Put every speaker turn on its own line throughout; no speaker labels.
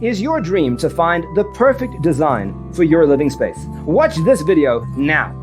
Is your dream to find the perfect design for your living space? Watch this video now.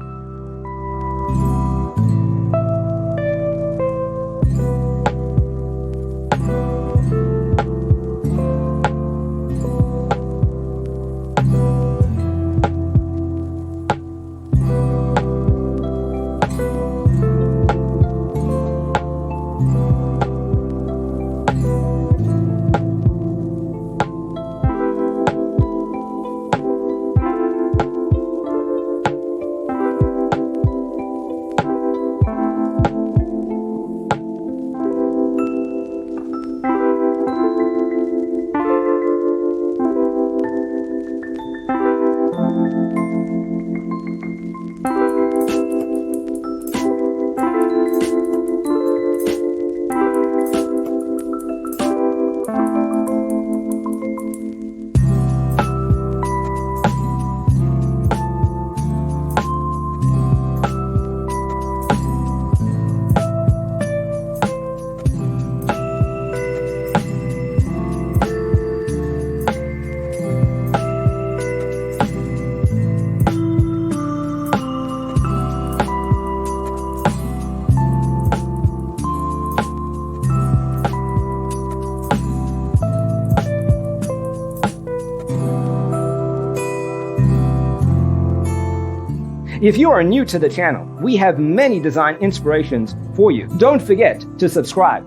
If you are new to the channel, we have many design inspirations for you. Don't forget to subscribe.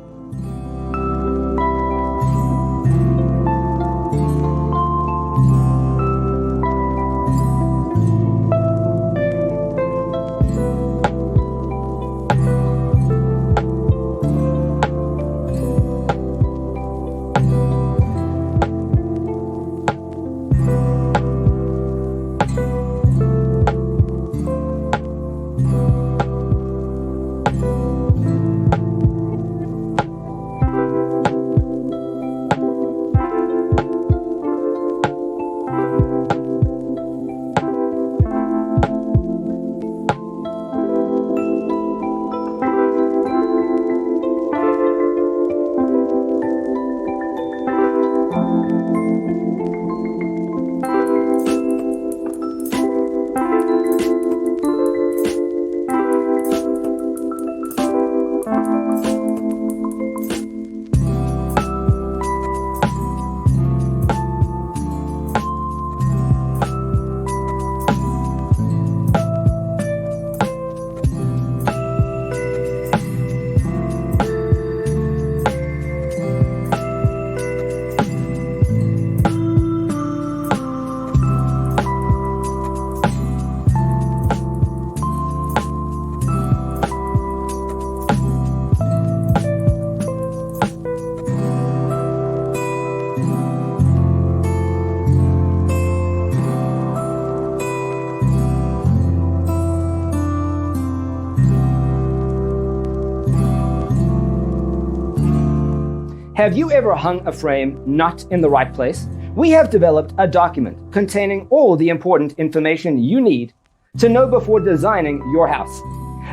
Have you ever hung a frame not in the right place? We have developed a document containing all the important information you need to know before designing your house.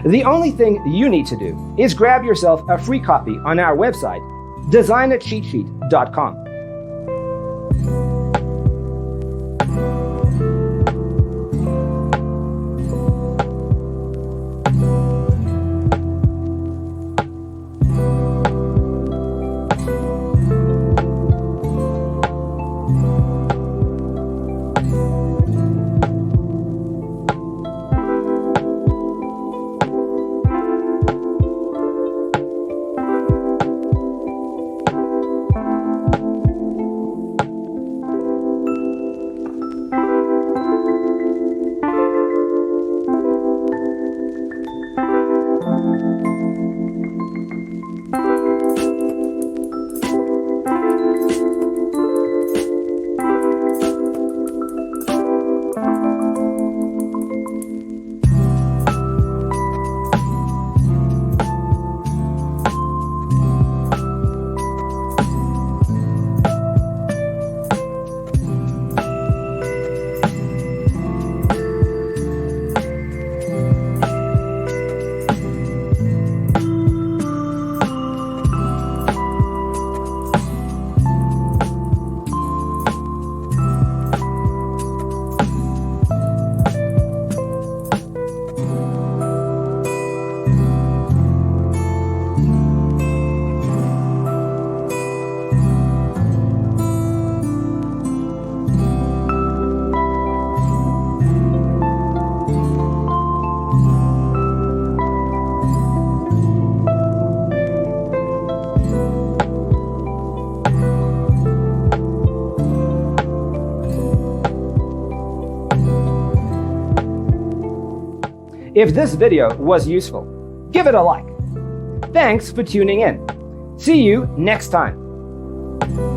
The only thing you need to do is grab yourself a free copy on our website, designitcheatsheet.com. If this video was useful, give it a like. Thanks for tuning in. See you next time.